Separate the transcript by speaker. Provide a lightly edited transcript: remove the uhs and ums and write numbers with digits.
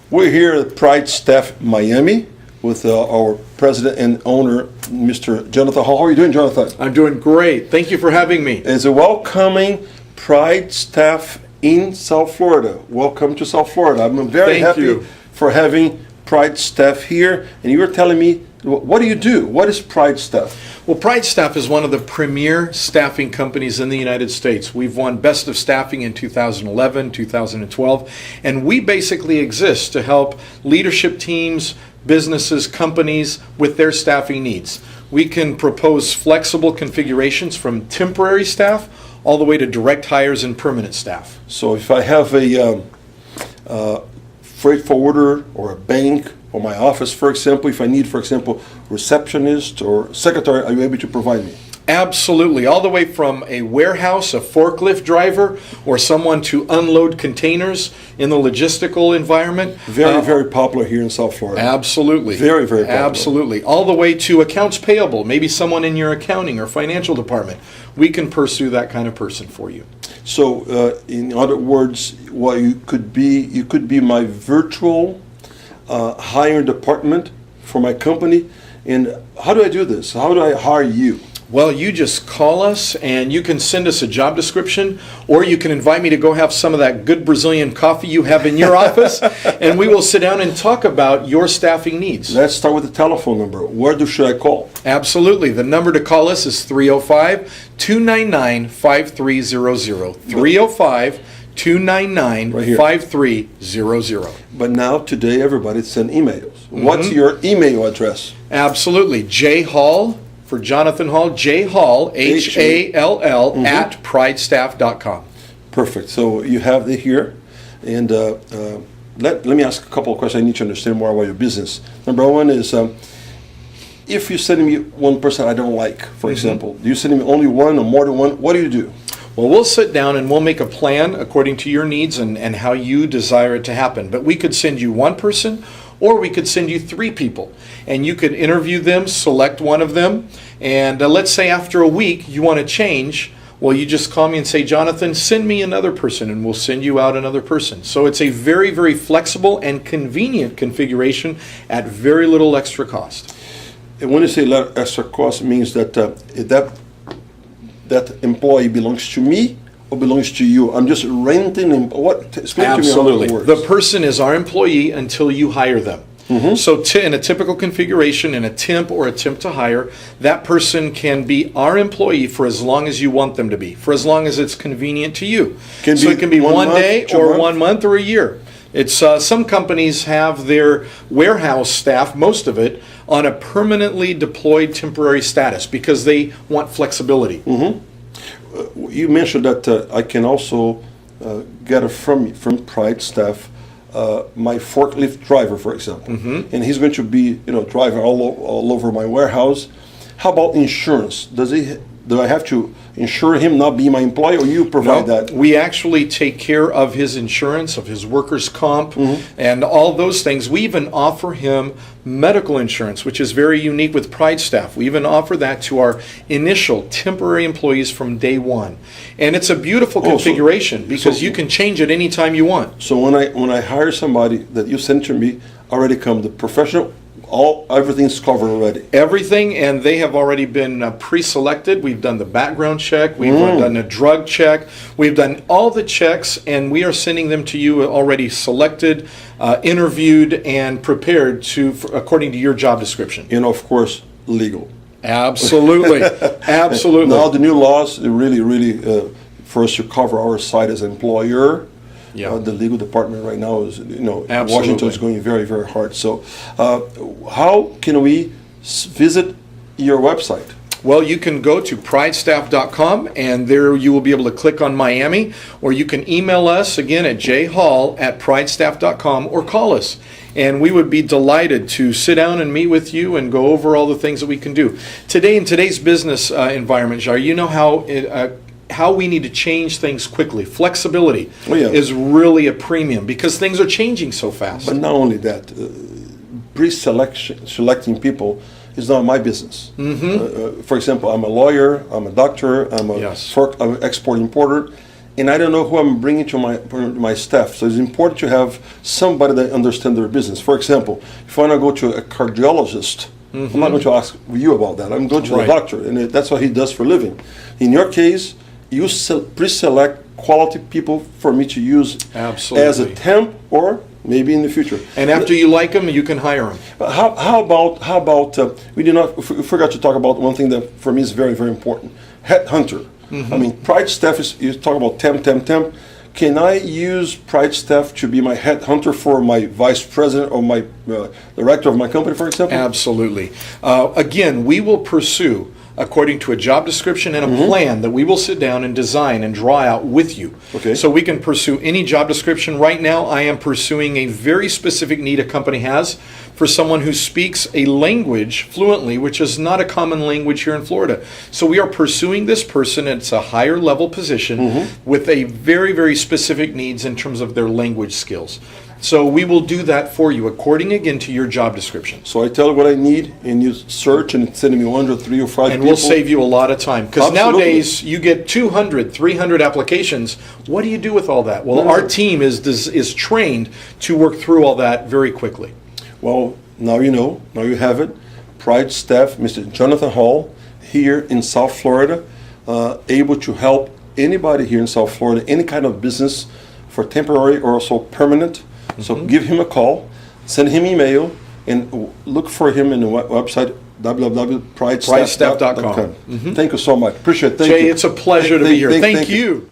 Speaker 1: We're here at PRIDESTAFF Miami with our president and owner, Mr. Jonathan. How are you doing, Jonathan?
Speaker 2: I'm doing great. Thank you for having me.
Speaker 1: It's a welcoming PRIDESTAFF in South Florida. Welcome to South Florida. I'm very happy for having PRIDESTAFF here. And you were telling me, what do you do? What is PRIDESTAFF?
Speaker 2: Well, PRIDESTAFF is one of the premier staffing companies in the United States. We've won Best of Staffing in 2011, 2012, and we basically exist to help leadership teams, businesses, companies with their staffing needs. We can propose flexible configurations from temporary staff all the way to direct hires and permanent staff.
Speaker 1: So if I have a freight forwarder or a bank or my office, for example, if I need, for example, receptionist or secretary, are you able to provide me?
Speaker 2: Absolutely. All the way from a warehouse, a forklift driver, or someone to unload containers in the logistical environment.
Speaker 1: Very popular here in South Florida.
Speaker 2: Absolutely.
Speaker 1: Very popular.
Speaker 2: Absolutely. All the way to accounts payable, maybe someone in your accounting or financial department. We can pursue that kind of person for you.
Speaker 1: So, in other words, what you could be my virtual hiring department for my company. And how do I do this? How do I hire you?
Speaker 2: Well, you just call us and you can send us a job description, or you can invite me to go have some of that good Brazilian coffee you have in your office, and we will sit down and talk about your staffing needs.
Speaker 1: Let's start with the telephone number. Where should I call?
Speaker 2: Absolutely. The number to call us is 305-299-5300. 305-299-5300.
Speaker 1: But now, today, everybody send emails. What's your email address?
Speaker 2: Absolutely. J Hall, for Jonathan Hall, J Hall, Hall, at pridestaff.com.
Speaker 1: Perfect. So you have it here. And let me ask a couple of questions. I need to understand more about your business. Number one is, if you send me one person I don't like, for example, do you send me only one or more than one? What do you do?
Speaker 2: Well, we'll sit down and we'll make a plan according to your needs and how you desire it to happen. But we could send you one person, or we could send you three people. And you could interview them, select one of them, and let's say after a week you want to change. Well, you just call me and say, Jonathan, send me another person, and we'll send you out another person. So it's a very, very flexible and convenient configuration at very little extra cost.
Speaker 1: And when you say extra cost, it means that that employee belongs to me or belongs to you? I'm just renting him. Explain
Speaker 2: Absolutely.
Speaker 1: to me how it works.
Speaker 2: The person is our employee until you hire them. So in a typical configuration, in a temp or a temp to hire, that person can be our employee for as long as you want them to be, for as long as it's convenient to you. So it can be one day or 1 month or a year. It's some companies have their warehouse staff, most of it, on a permanently deployed temporary status because they want flexibility.
Speaker 1: You mentioned that I can also get it from PRIDESTAFF, my forklift driver, for example, and he's going to be driving all over my warehouse. How about insurance? Do I have to insure him not be my employee, or you provide that?
Speaker 2: We actually take care of his insurance, of his workers' comp, and all those things. We even offer him medical insurance, which is very unique with PRIDESTAFF. We even offer that to our initial temporary employees from day one. And it's a beautiful configuration because you can change it anytime you want.
Speaker 1: So when I hire somebody that you send to me, already come the professional, everything's covered already.
Speaker 2: Everything, and they have already been pre-selected. We've done the background check. We've done a drug check. We've done all the checks, and we are sending them to you already selected, interviewed, and prepared according to your job description.
Speaker 1: And of course, legal.
Speaker 2: Absolutely, absolutely.
Speaker 1: Now the new laws really for us to cover our side as an employer. The legal department right now is, Washington is going very, very hard. So how can we visit your website?
Speaker 2: Well, you can go to pridestaff.com, and there you will be able to click on Miami, or you can email us again at jhall@pridestaff.com, or call us. And we would be delighted to sit down and meet with you and go over all the things that we can do. Today, in today's business environment, Jair, you know how we need to change things quickly. Flexibility is really a premium because things are changing so fast.
Speaker 1: But not only that, selecting people is not my business. For example, I'm a lawyer, I'm a doctor, I'm an export importer, and I don't know who I'm bringing to my staff. So it's important to have somebody that understands their business. For example, if I want to go to a cardiologist, I'm not going to ask you about that. I'm going to the doctor, and that's what he does for a living. In your case, you pre-select quality people for me to use as a temp or maybe in the future.
Speaker 2: And after you like them, you can hire them.
Speaker 1: How about we forgot to talk about one thing that for me is very, very important. Headhunter. I mean, Pride staff is, you talk about temp. Can I use Pride staff to be my headhunter for my vice president or my director of my company, for example?
Speaker 2: Absolutely. Again, we will pursue according to a job description and a plan that we will sit down and design and draw out with you.
Speaker 1: Okay.
Speaker 2: So we can pursue any job description. Right now, I am pursuing a very specific need a company has for someone who speaks a language fluently, which is not a common language here in Florida. So we are pursuing this person. It's a higher level position with a very, very specific needs in terms of their language skills. So we will do that for you according, again, to your job description.
Speaker 1: So I tell you what I need, and you search, and it's sending me 1 or 3 or 5
Speaker 2: and
Speaker 1: people.
Speaker 2: we'll save you a lot of time. Because
Speaker 1: Absolutely.
Speaker 2: nowadays, you get 200, 300 applications. What do you do with all that? Well, our team is trained to work through all that very quickly.
Speaker 1: Well, now you know. Now you have it. Pride staff, Mr. Jonathan Hall, here in South Florida, able to help anybody here in South Florida, any kind of business for temporary or also permanent. So give him a call, send him email, and look for him in the website www.pridestaff.com. Thank you so much. Appreciate it. Thank
Speaker 2: Jay,
Speaker 1: you.
Speaker 2: it's a pleasure to be here. Thank you.